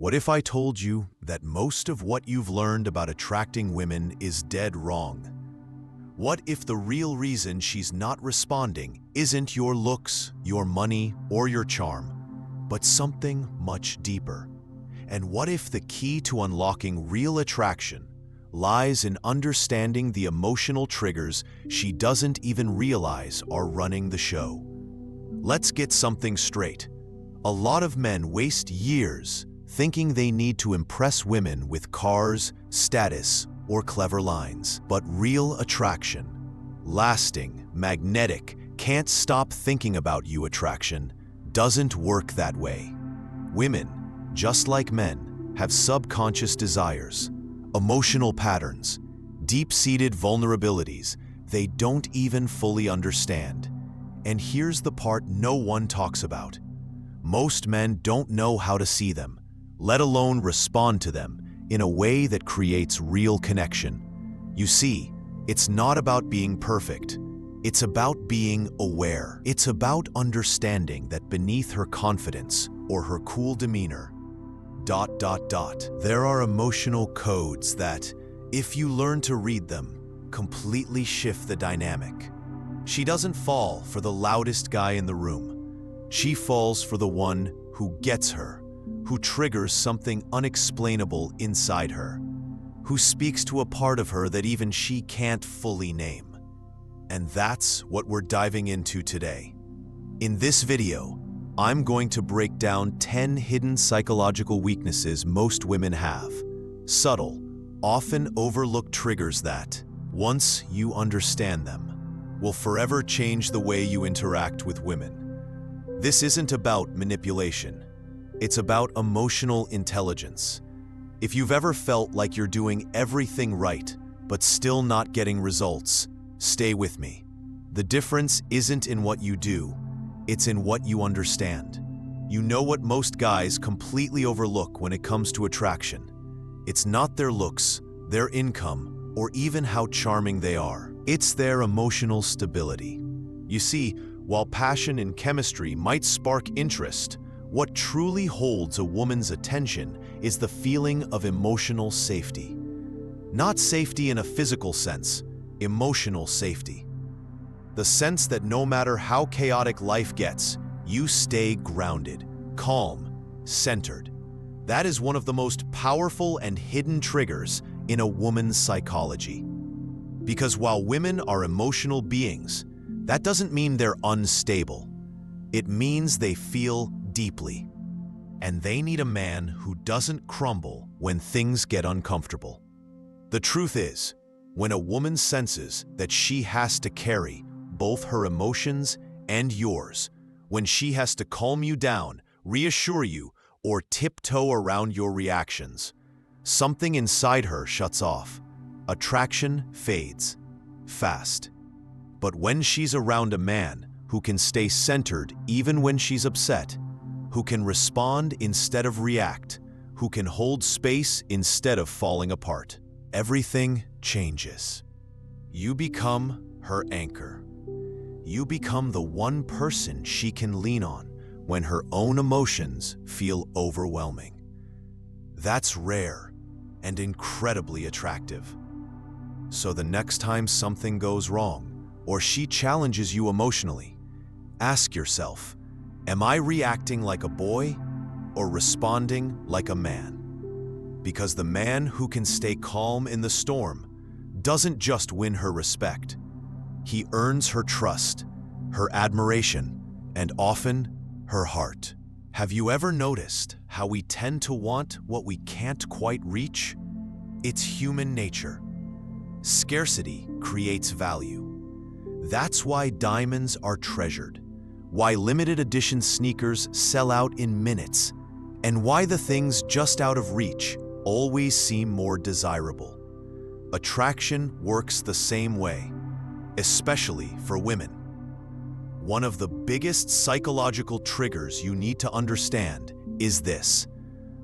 What if I told you that most of what you've learned about attracting women is dead wrong? What if the real reason she's not responding isn't your looks, your money, or your charm, but something much deeper? And what if the key to unlocking real attraction lies in understanding the emotional triggers she doesn't even realize are running the show? Let's get something straight. A lot of men waste years thinking they need to impress women with cars, status, or clever lines. But real attraction, lasting, magnetic, can't stop thinking about you attraction, doesn't work that way. Women, just like men, have subconscious desires, emotional patterns, deep-seated vulnerabilities they don't even fully understand. And here's the part no one talks about. Most men don't know how to see them, let alone respond to them in a way that creates real connection. You see, it's not about being perfect. It's about being aware. It's about understanding that beneath her confidence or her cool demeanor, there are emotional codes that, if you learn to read them, completely shift the dynamic. She doesn't fall for the loudest guy in the room. She falls for the one who gets her, who triggers something unexplainable inside her, who speaks to a part of her that even she can't fully name. And that's what we're diving into today. In this video, I'm going to break down 10 hidden psychological weaknesses most women have. Subtle, often overlooked triggers that, once you understand them, will forever change the way you interact with women. This isn't about manipulation. It's about emotional intelligence. If you've ever felt like you're doing everything right, but still not getting results, stay with me. The difference isn't in what you do, it's in what you understand. You know what most guys completely overlook when it comes to attraction. It's not their looks, their income, or even how charming they are. It's their emotional stability. You see, while passion and chemistry might spark interest, what truly holds a woman's attention is the feeling of emotional safety. Not safety in a physical sense, emotional safety. The sense that no matter how chaotic life gets, you stay grounded, calm, centered. That is one of the most powerful and hidden triggers in a woman's psychology. Because while women are emotional beings, that doesn't mean they're unstable. It means they feel deeply. And they need a man who doesn't crumble when things get uncomfortable. The truth is, when a woman senses that she has to carry both her emotions and yours, when she has to calm you down, reassure you, or tiptoe around your reactions, something inside her shuts off. Attraction fades fast. But when she's around a man who can stay centered even when she's upset, who can respond instead of react, who can hold space instead of falling apart, everything changes. You become her anchor. You become the one person she can lean on when her own emotions feel overwhelming. That's rare and incredibly attractive. So the next time something goes wrong, or she challenges you emotionally, ask yourself, am I reacting like a boy or responding like a man? Because the man who can stay calm in the storm doesn't just win her respect. He earns her trust, her admiration, and often her heart. Have you ever noticed how we tend to want what we can't quite reach? It's human nature. Scarcity creates value. That's why diamonds are treasured, why limited edition sneakers sell out in minutes, and why the things just out of reach always seem more desirable. Attraction works the same way, especially for women. One of the biggest psychological triggers you need to understand is this: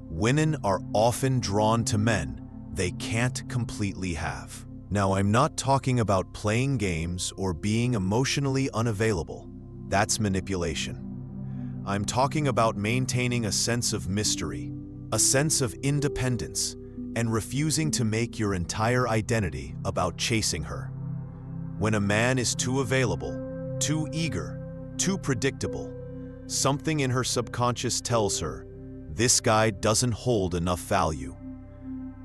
women are often drawn to men they can't completely have. Now, I'm not talking about playing games or being emotionally unavailable. That's manipulation. I'm talking about maintaining a sense of mystery, a sense of independence, and refusing to make your entire identity about chasing her. When a man is too available, too eager, too predictable, something in her subconscious tells her, this guy doesn't hold enough value.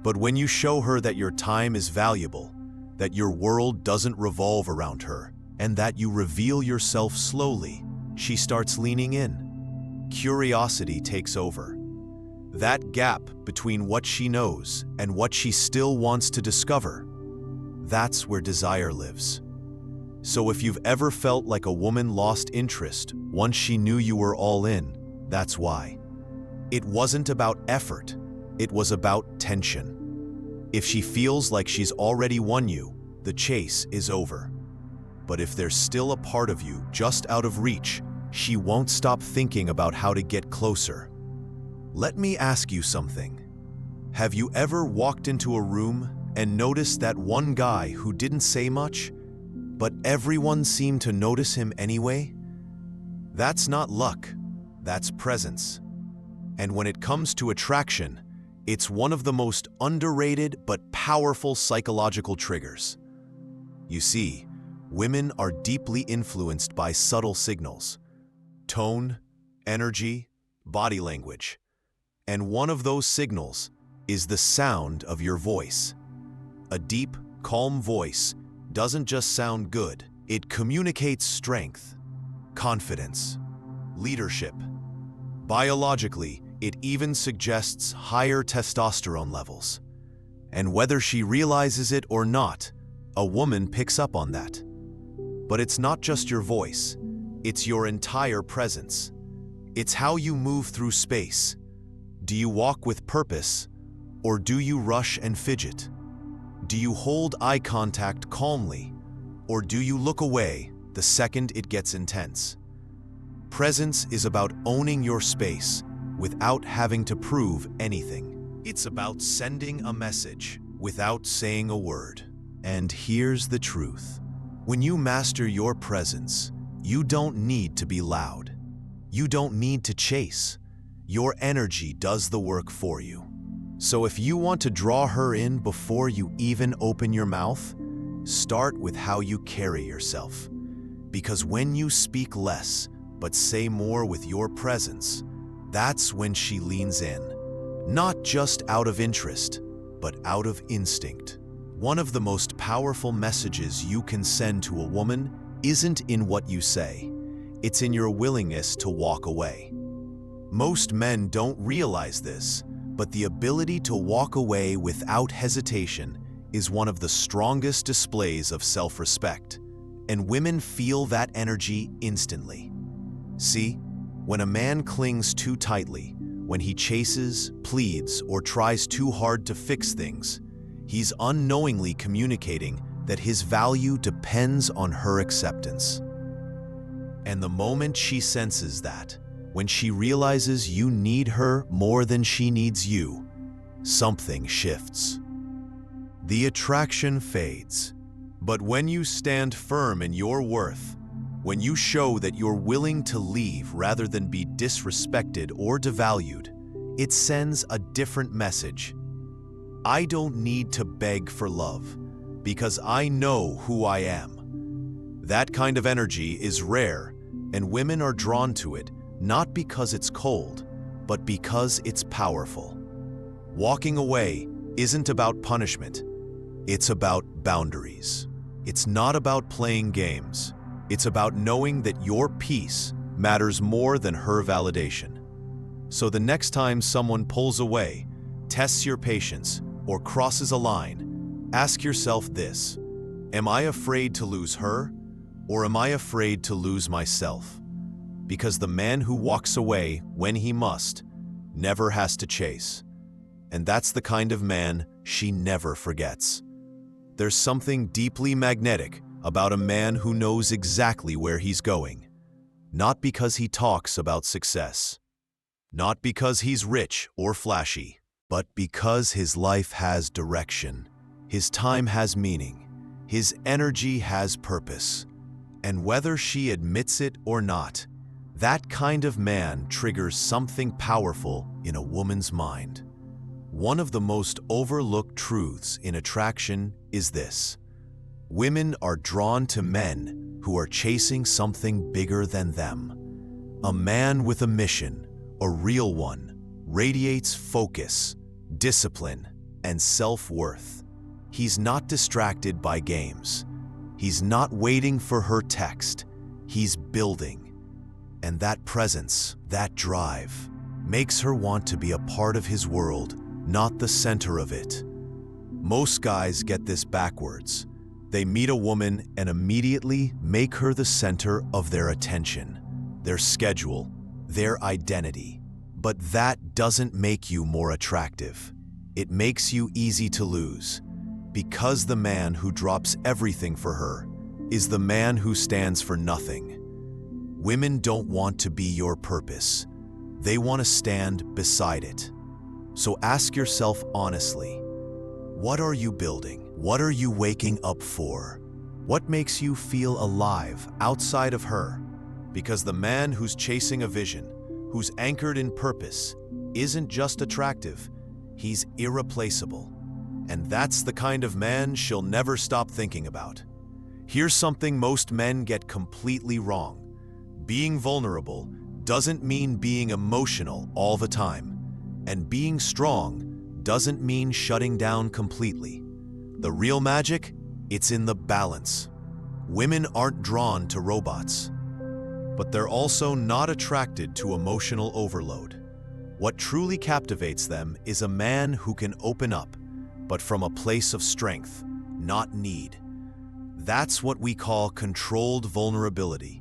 But when you show her that your time is valuable, that your world doesn't revolve around her, and that you reveal yourself slowly, she starts leaning in. Curiosity takes over. That gap between what she knows and what she still wants to discover, that's where desire lives. So if you've ever felt like a woman lost interest once she knew you were all in, that's why. It wasn't about effort, it was about tension. If she feels like she's already won you, the chase is over. But if there's still a part of you just out of reach, she won't stop thinking about how to get closer. Let me ask you something. Have you ever walked into a room and noticed that one guy who didn't say much, but everyone seemed to notice him anyway? That's not luck, that's presence. And when it comes to attraction, it's one of the most underrated but powerful psychological triggers. You see, women are deeply influenced by subtle signals: tone, energy, body language. And one of those signals is the sound of your voice. A deep, calm voice doesn't just sound good, it communicates strength, confidence, leadership. Biologically, it even suggests higher testosterone levels. And whether she realizes it or not, a woman picks up on that. But it's not just your voice, it's your entire presence. It's how you move through space. Do you walk with purpose, or do you rush and fidget? Do you hold eye contact calmly, or do you look away the second it gets intense? Presence is about owning your space without having to prove anything. It's about sending a message without saying a word. And here's the truth. When you master your presence, you don't need to be loud. You don't need to chase. Your energy does the work for you. So if you want to draw her in before you even open your mouth, start with how you carry yourself. Because when you speak less, but say more with your presence, that's when she leans in. Not just out of interest, but out of instinct. One of the most powerful messages you can send to a woman isn't in what you say. It's in your willingness to walk away. Most men don't realize this, but the ability to walk away without hesitation is one of the strongest displays of self-respect, and women feel that energy instantly. See, when a man clings too tightly, when he chases, pleads, or tries too hard to fix things, he's unknowingly communicating that his value depends on her acceptance. And the moment she senses that, when she realizes you need her more than she needs you, something shifts. The attraction fades. But when you stand firm in your worth, when you show that you're willing to leave rather than be disrespected or devalued, it sends a different message. I don't need to beg for love, because I know who I am. That kind of energy is rare, and women are drawn to it not because it's cold, but because it's powerful. Walking away isn't about punishment, it's about boundaries. It's not about playing games. It's about knowing that your peace matters more than her validation. So the next time someone pulls away, tests your patience, or crosses a line, ask yourself this: am I afraid to lose her, or am I afraid to lose myself? Because the man who walks away when he must never has to chase. And that's the kind of man she never forgets. There's something deeply magnetic about a man who knows exactly where he's going. Not because he talks about success. Not because he's rich or flashy, but because his life has direction. His time has meaning. His energy has purpose. And whether she admits it or not, That kind of man triggers something powerful in a woman's mind. One of the most overlooked truths in attraction is this: women are drawn to men who are chasing something bigger than them. A man with a mission, a real one, radiates focus, discipline, and self-worth. He's not distracted by games. He's not waiting for her text. He's building. And that presence, that drive, makes her want to be a part of his world, not the center of it. Most guys get this backwards. They meet a woman and immediately make her the center of their attention, their schedule, their identity. But that doesn't make you more attractive. It makes you easy to lose, because the man who drops everything for her is the man who stands for nothing. Women don't want to be your purpose. They want to stand beside it. So ask yourself honestly, what are you building? What are you waking up for? What makes you feel alive outside of her? Because the man who's chasing a vision, who's anchored in purpose, isn't just attractive, he's irreplaceable. And that's the kind of man she'll never stop thinking about. Here's something most men get completely wrong. Being vulnerable doesn't mean being emotional all the time. And being strong doesn't mean shutting down completely. The real magic, it's in the balance. Women aren't drawn to robots, but they're also not attracted to emotional overload. What truly captivates them is a man who can open up, but from a place of strength, not need. That's what we call controlled vulnerability.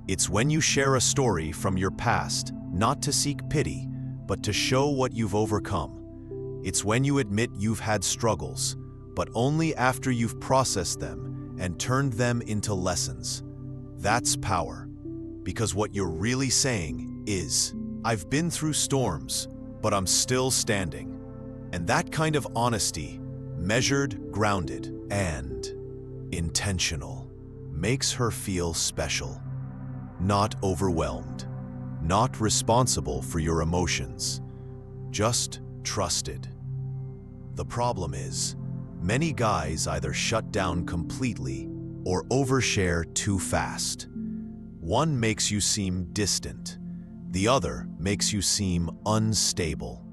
It's when you share a story from your past, not to seek pity, but to show what you've overcome. It's when you admit you've had struggles, but only after you've processed them and turned them into lessons. That's power. Because what you're really saying is, I've been through storms, but I'm still standing. And that kind of honesty, measured, grounded, and intentional, makes her feel special, not overwhelmed, not responsible for your emotions, just trusted. The problem is, many guys either shut down completely or overshare too fast. One makes you seem distant, the other makes you seem unstable.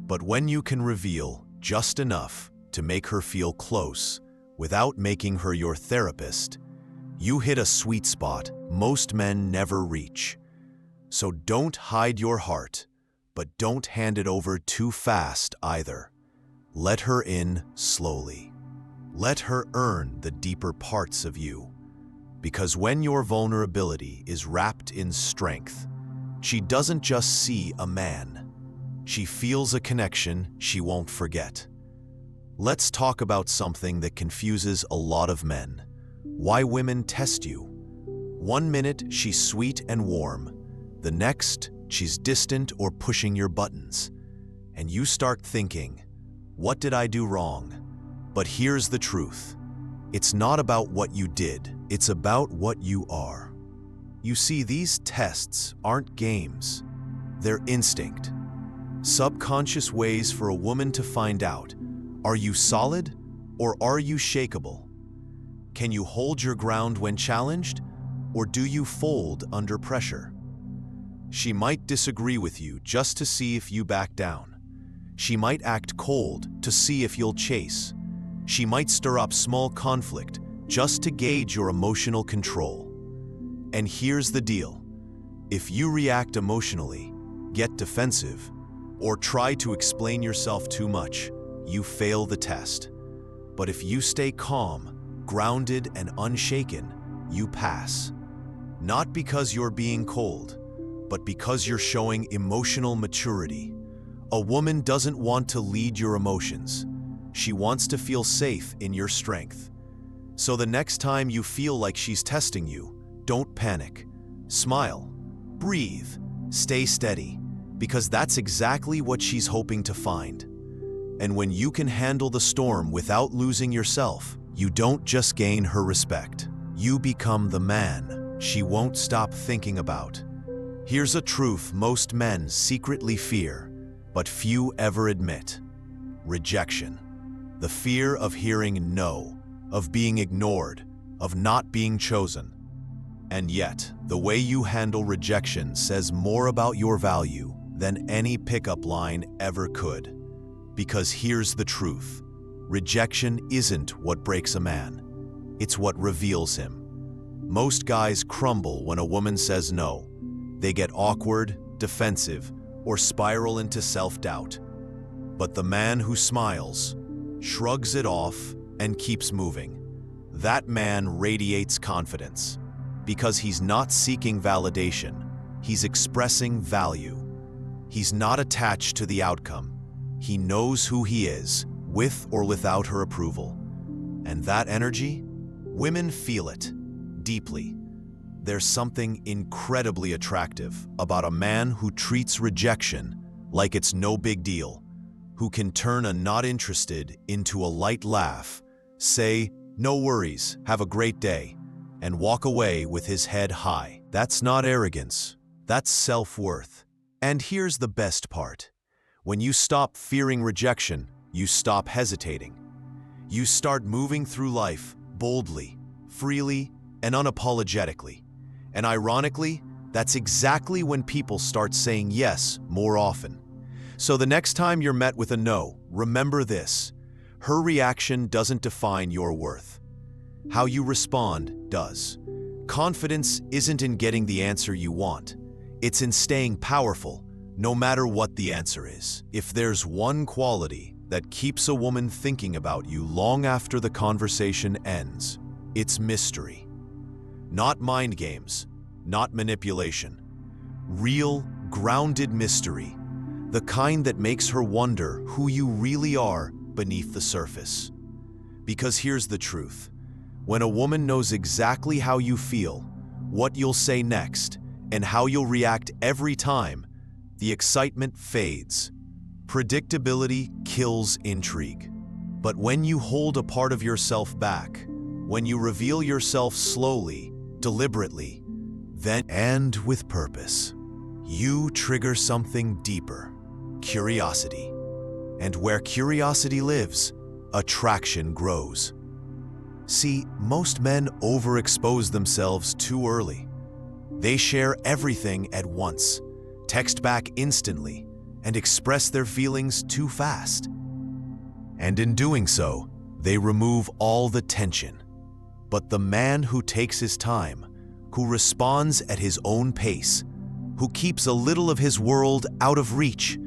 But when you can reveal just enough to make her feel close without making her your therapist, you hit a sweet spot most men never reach. So don't hide your heart, but don't hand it over too fast either. Let her in slowly. Let her earn the deeper parts of you. Because when your vulnerability is wrapped in strength, she doesn't just see a man. She feels a connection she won't forget. Let's talk about something that confuses a lot of men. Why women test you. 1 minute she's sweet and warm. The next, she's distant or pushing your buttons. And you start thinking, what did I do wrong? But here's the truth. It's not about what you did. It's about what you are. You see, these tests aren't games. They're instinct. Subconscious ways for a woman to find out, are you solid or are you shakable? Can you hold your ground when challenged, or do you fold under pressure? She might disagree with you just to see if you back down. She might act cold to see if you'll chase. She might stir up small conflict just to gauge your emotional control. And here's the deal. If you react emotionally, get defensive, or try to explain yourself too much, you fail the test. But if you stay calm, grounded, and unshaken, you pass. Not because you're being cold, but because you're showing emotional maturity. A woman doesn't want to lead your emotions. She wants to feel safe in your strength. So the next time you feel like she's testing you, don't panic. Smile, breathe, stay steady, because that's exactly what she's hoping to find. And when you can handle the storm without losing yourself, you don't just gain her respect. You become the man she won't stop thinking about. Here's a truth most men secretly fear, but few ever admit. Rejection. The fear of hearing no, of being ignored, of not being chosen. And yet, the way you handle rejection says more about your value than any pickup line ever could. Because here's the truth. Rejection isn't what breaks a man. It's what reveals him. Most guys crumble when a woman says no. They get awkward, defensive, or spiral into self-doubt. But the man who smiles, shrugs it off, and keeps moving, that man radiates confidence. Because he's not seeking validation, he's expressing value. He's not attached to the outcome. He knows who he is, with or without her approval. And that energy, women feel it deeply. There's something incredibly attractive about a man who treats rejection like it's no big deal, who can turn a not interested into a light laugh, say, "No worries, have a great day," and walk away with his head high. That's not arrogance, that's self-worth. And here's the best part. When you stop fearing rejection, you stop hesitating. You start moving through life boldly, freely, and unapologetically. And ironically, that's exactly when people start saying yes more often. So the next time you're met with a no, remember this. Her reaction doesn't define your worth. How you respond does. Confidence isn't in getting the answer you want. It's in staying powerful, no matter what the answer is. If there's one quality that keeps a woman thinking about you long after the conversation ends, it's mystery. Not mind games, not manipulation. Real, grounded mystery. The kind that makes her wonder who you really are beneath the surface. Because here's the truth. When a woman knows exactly how you feel, what you'll say next, and how you'll react every time, the excitement fades. Predictability kills intrigue. But when you hold a part of yourself back, when you reveal yourself slowly, deliberately, then and with purpose, you trigger something deeper, curiosity. And where curiosity lives, attraction grows. See, most men overexpose themselves too early. They share everything at once, text back instantly, and express their feelings too fast. And in doing so, they remove all the tension. But the man who takes his time, who responds at his own pace, who keeps a little of his world out of reach,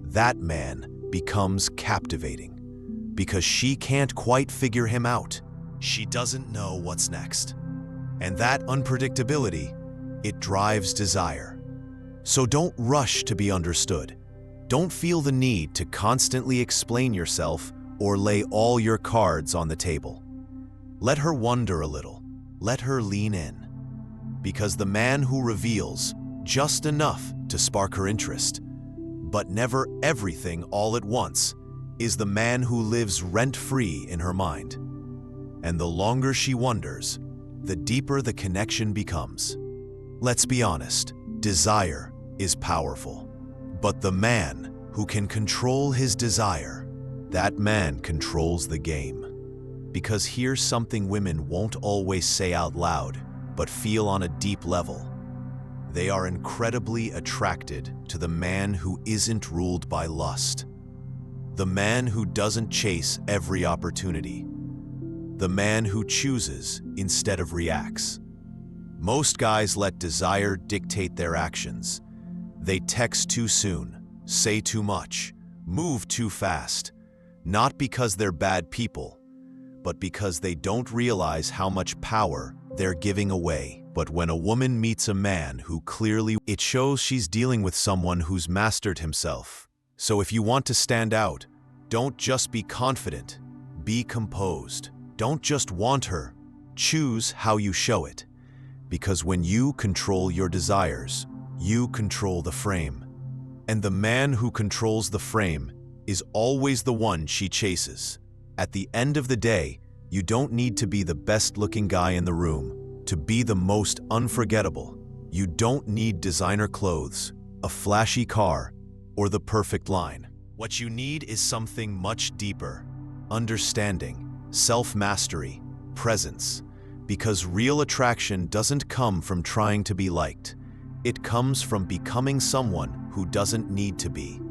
that man becomes captivating. Because she can't quite figure him out. She doesn't know what's next. And that unpredictability, it drives desire. So don't rush to be understood. Don't feel the need to constantly explain yourself or lay all your cards on the table. Let her wonder a little. Let her lean in. Because the man who reveals just enough to spark her interest, but never everything all at once, is the man who lives rent-free in her mind. And the longer she wonders, the deeper the connection becomes. Let's be honest, desire is powerful. But the man who can control his desire, that man controls the game. Because here's something women won't always say out loud, but feel on a deep level. They are incredibly attracted to the man who isn't ruled by lust. The man who doesn't chase every opportunity. The man who chooses instead of reacts. Most guys let desire dictate their actions. They text too soon, say too much, move too fast, not because they're bad people, but because they don't realize how much power they're giving away. But when a woman meets a man who clearly, it shows she's dealing with someone who's mastered himself. So if you want to stand out, don't just be confident, be composed. Don't just want her, choose how you show it. Because when you control your desires, you control the frame. And the man who controls the frame is always the one she chases. At the end of the day, you don't need to be the best-looking guy in the room to be the most unforgettable. You don't need designer clothes, a flashy car, or the perfect line. What you need is something much deeper: understanding, self-mastery, presence. Because real attraction doesn't come from trying to be liked. It comes from becoming someone who doesn't need to be.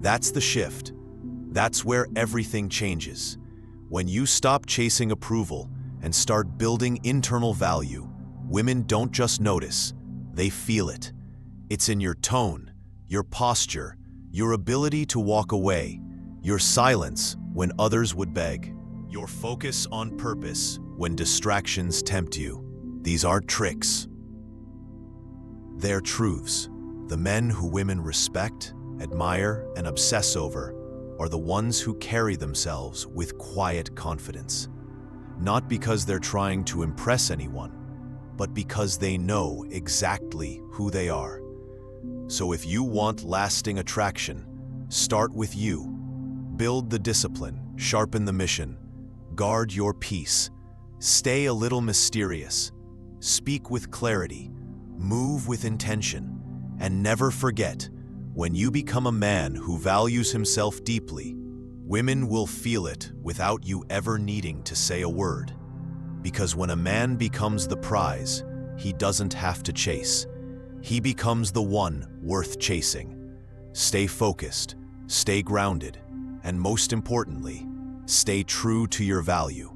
That's the shift. That's where everything changes. When you stop chasing approval and start building internal value, women don't just notice, they feel it. It's in your tone, your posture, your ability to walk away, your silence when others would beg, your focus on purpose when distractions tempt you. These aren't tricks. They're truths. The men who women respect, admire, and obsess over are the ones who carry themselves with quiet confidence. Not because they're trying to impress anyone, but because they know exactly who they are. So if you want lasting attraction, start with you. Build the discipline, sharpen the mission, guard your peace, stay a little mysterious, speak with clarity, move with intention, and never forget, when you become a man who values himself deeply, women will feel it without you ever needing to say a word. Because when a man becomes the prize, he doesn't have to chase. He becomes the one worth chasing. Stay focused, stay grounded, and most importantly, stay true to your value.